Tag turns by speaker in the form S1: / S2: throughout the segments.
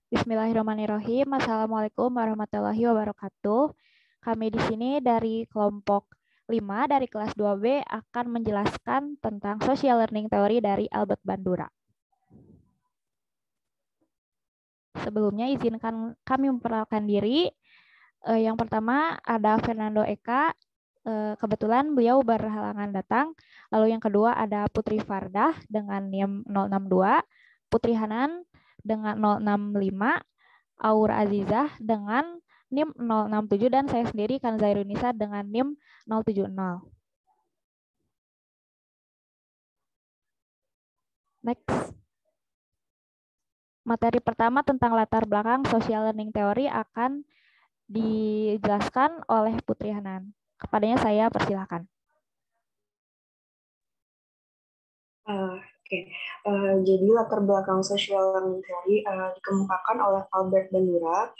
S1: Bismillahirrahmanirrahim. Assalamualaikum warahmatullahi wabarakatuh. Kami di sini dari kelompok 5 dari kelas 2B akan menjelaskan tentang social learning theory dari Albert Bandura. Sebelumnya izinkan kami memperkenalkan diri. Yang pertama ada Fernando Eka. Kebetulan beliau berhalangan datang. Lalu yang kedua ada Putri Fardah dengan NIM 062, Putri Hanan dengan 065, Aura Azizah dengan NIM 067, dan saya sendiri Kanzairunisa dengan NIM 070. Next. Materi pertama tentang latar belakang social learning theory akan dijelaskan oleh Putri Hanan. Kepadanya saya persilahkan.
S2: Jadi latar belakang social learning theory dikemukakan oleh Albert Bandura.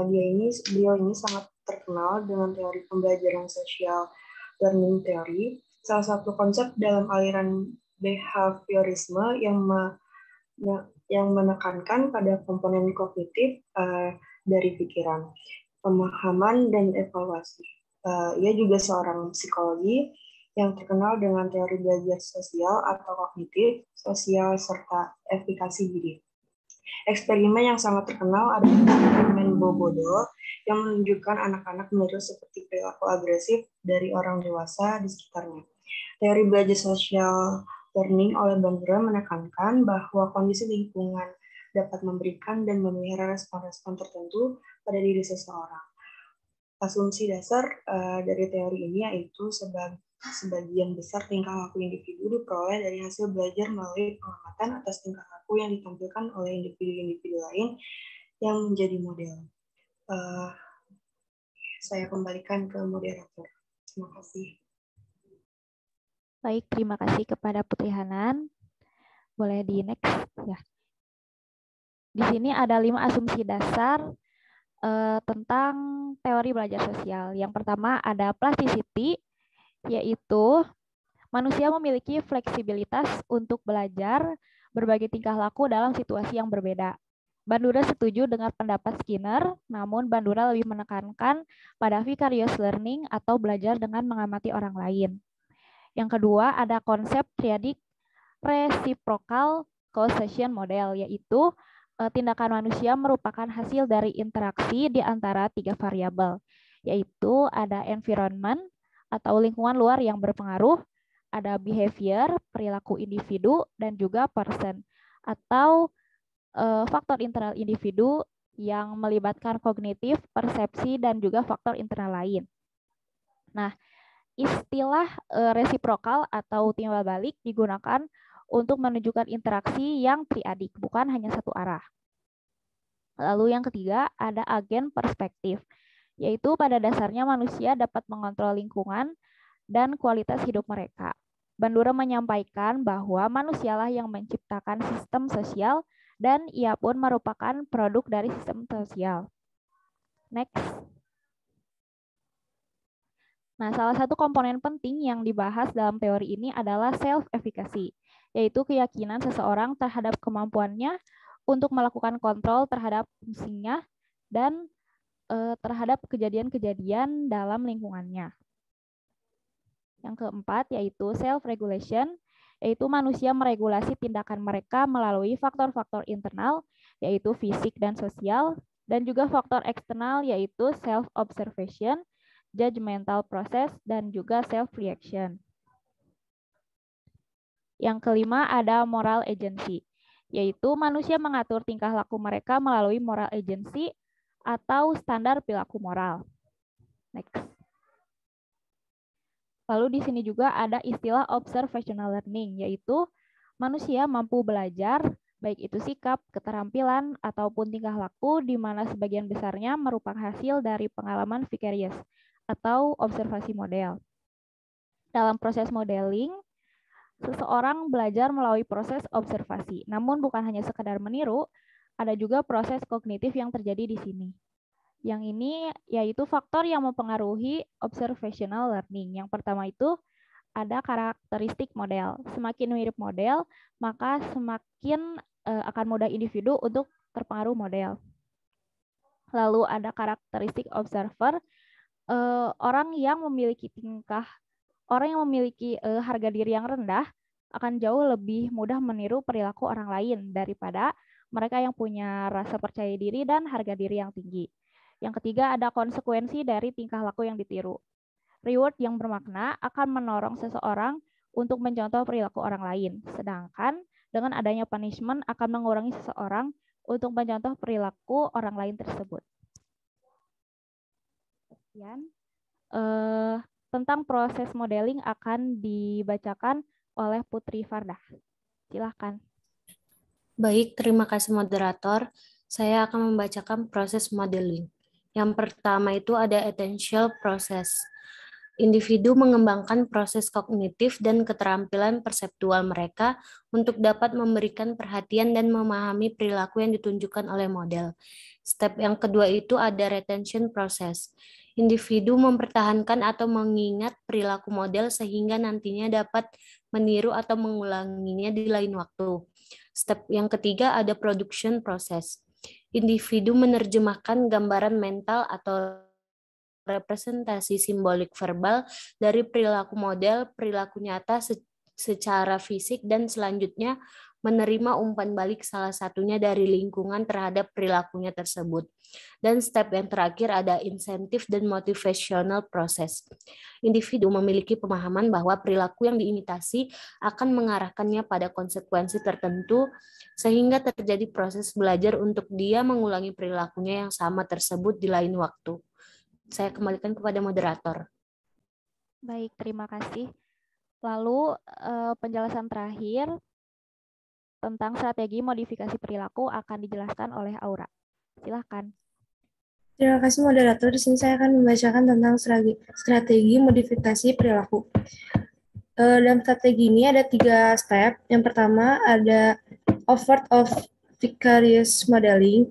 S2: Beliau ini sangat terkenal dengan teori pembelajaran social learning theory. Salah satu konsep dalam aliran behaviorisme yang menekankan pada komponen kognitif dari pikiran, pemahaman, dan evaluasi. Ia juga seorang psikologi yang terkenal dengan teori belajar sosial atau kognitif, sosial, serta efikasi diri. Eksperimen yang sangat terkenal adalah eksperimen Bobodo yang menunjukkan anak-anak meniru seperti perilaku agresif dari orang dewasa di sekitarnya. Teori belajar sosial learning oleh Bandura menekankan bahwa kondisi lingkungan dapat memberikan dan memelihara respon-respon tertentu pada diri seseorang. Asumsi dasar dari teori ini yaitu sebagian besar tingkah laku individu diperoleh dari hasil belajar melalui pengamatan atas tingkah laku yang ditampilkan oleh individu-individu lain yang menjadi model. Saya kembalikan ke moderator. Terima kasih.
S1: Baik, terima kasih kepada Putri Hanan. Boleh di next ya. Di sini ada 5 asumsi dasar tentang teori belajar sosial. Yang pertama ada plasticity, yaitu manusia memiliki fleksibilitas untuk belajar berbagai tingkah laku dalam situasi yang berbeda. Bandura setuju dengan pendapat Skinner, namun Bandura lebih menekankan pada vicarious learning atau belajar dengan mengamati orang lain. Yang kedua ada konsep triadic reciprocal causation model, yaitu tindakan manusia merupakan hasil dari interaksi di antara 3 variabel, yaitu ada environment atau lingkungan luar yang berpengaruh, ada behavior, perilaku individu, dan juga person atau faktor internal individu yang melibatkan kognitif, persepsi, dan juga faktor internal lain. Nah, istilah resiprokal atau timbal balik digunakan untuk menunjukkan interaksi yang triadik, bukan hanya satu arah. Lalu yang ketiga ada agen perspektif, yaitu pada dasarnya manusia dapat mengontrol lingkungan dan kualitas hidup mereka. Bandura menyampaikan bahwa manusialah yang menciptakan sistem sosial dan ia pun merupakan produk dari sistem sosial. Next. Nah, salah satu komponen penting yang dibahas dalam teori ini adalah self-efficacy, yaitu keyakinan seseorang terhadap kemampuannya untuk melakukan kontrol terhadap fungsinya dan terhadap kejadian-kejadian dalam lingkungannya. Yang keempat yaitu self-regulation, yaitu manusia meregulasi tindakan mereka melalui faktor-faktor internal, yaitu fisik dan sosial, dan juga faktor eksternal, yaitu self-observation, judgmental process, dan juga self-reaction. Yang kelima ada moral agency, yaitu manusia mengatur tingkah laku mereka melalui moral agency atau standar perilaku moral. Next. Lalu di sini juga ada istilah observational learning, yaitu manusia mampu belajar, baik itu sikap, keterampilan, ataupun tingkah laku, di mana sebagian besarnya merupakan hasil dari pengalaman vicarious atau observasi model. Dalam proses modeling, seseorang belajar melalui proses observasi, namun bukan hanya sekedar meniru, ada juga proses kognitif yang terjadi di sini. Yang ini yaitu faktor yang mempengaruhi observational learning. Yang pertama itu ada karakteristik model. Semakin mirip model, maka semakin akan mudah individu untuk terpengaruh model. Lalu ada karakteristik observer, orang yang memiliki harga diri yang rendah akan jauh lebih mudah meniru perilaku orang lain daripada mereka yang punya rasa percaya diri dan harga diri yang tinggi. Yang ketiga ada konsekuensi dari tingkah laku yang ditiru. Reward yang bermakna akan mendorong seseorang untuk mencontoh perilaku orang lain, sedangkan dengan adanya punishment akan mengurangi seseorang untuk mencontoh perilaku orang lain tersebut. Sekian. Tentang proses modeling akan dibacakan oleh Putri Fardah. Silakan.
S3: Baik, terima kasih moderator. Saya akan membacakan proses modeling. Yang pertama itu ada attentional process. Individu mengembangkan proses kognitif dan keterampilan perseptual mereka untuk dapat memberikan perhatian dan memahami perilaku yang ditunjukkan oleh model. Step yang kedua itu ada retention process. Individu mempertahankan atau mengingat perilaku model sehingga nantinya dapat meniru atau mengulanginya di lain waktu. Step yang ketiga ada production process. Individu menerjemahkan gambaran mental atau representasi simbolik verbal dari perilaku model, perilaku nyata secara fisik, dan selanjutnya menerima umpan balik salah satunya dari lingkungan terhadap perilakunya tersebut. Dan step yang terakhir ada insentif dan motivational process. Individu memiliki pemahaman bahwa perilaku yang diimitasi akan mengarahkannya pada konsekuensi tertentu sehingga terjadi proses belajar untuk dia mengulangi perilakunya yang sama tersebut di lain waktu. Saya kembalikan kepada moderator.
S1: Baik, terima kasih. Lalu penjelasan terakhir tentang strategi modifikasi perilaku akan dijelaskan oleh Aura. Silakan.
S4: Terima kasih moderator. Di sini saya akan membacakan tentang strategi modifikasi perilaku. Dalam strategi ini ada 3 step. Yang pertama ada effort of vicarious modeling.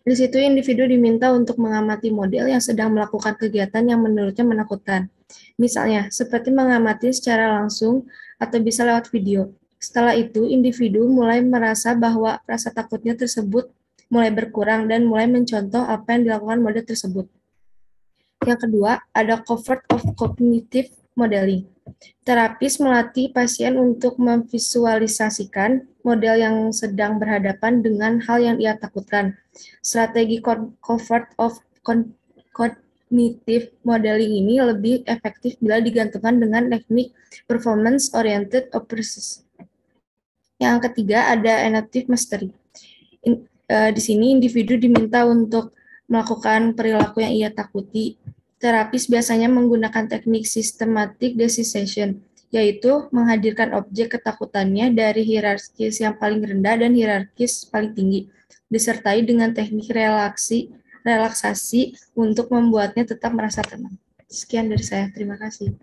S4: Di situ individu diminta untuk mengamati model yang sedang melakukan kegiatan yang menurutnya menakutkan. Misalnya, seperti mengamati secara langsung atau bisa lewat video. Setelah itu, individu mulai merasa bahwa rasa takutnya tersebut mulai berkurang dan mulai mencontoh apa yang dilakukan model tersebut. Yang kedua, ada covert of cognitive modeling. Terapis melatih pasien untuk memvisualisasikan model yang sedang berhadapan dengan hal yang ia takutkan. Strategi covert of cognitive modeling ini lebih efektif bila digantungkan dengan teknik performance-oriented approaches. Yang ketiga ada enactive mastery. Di sini individu diminta untuk melakukan perilaku yang ia takuti. Terapis biasanya menggunakan teknik systematic decision, yaitu menghadirkan objek ketakutannya dari hierarkis yang paling rendah dan hierarkis paling tinggi, disertai dengan teknik relaksasi untuk membuatnya tetap merasa tenang. Sekian dari saya. Terima kasih.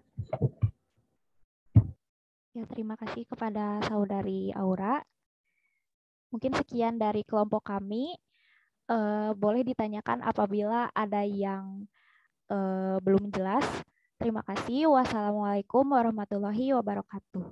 S1: Ya, terima kasih kepada saudari Aura. Mungkin sekian dari kelompok kami. Boleh ditanyakan apabila ada yang belum jelas. Terima kasih. Wassalamualaikum warahmatullahi wabarakatuh.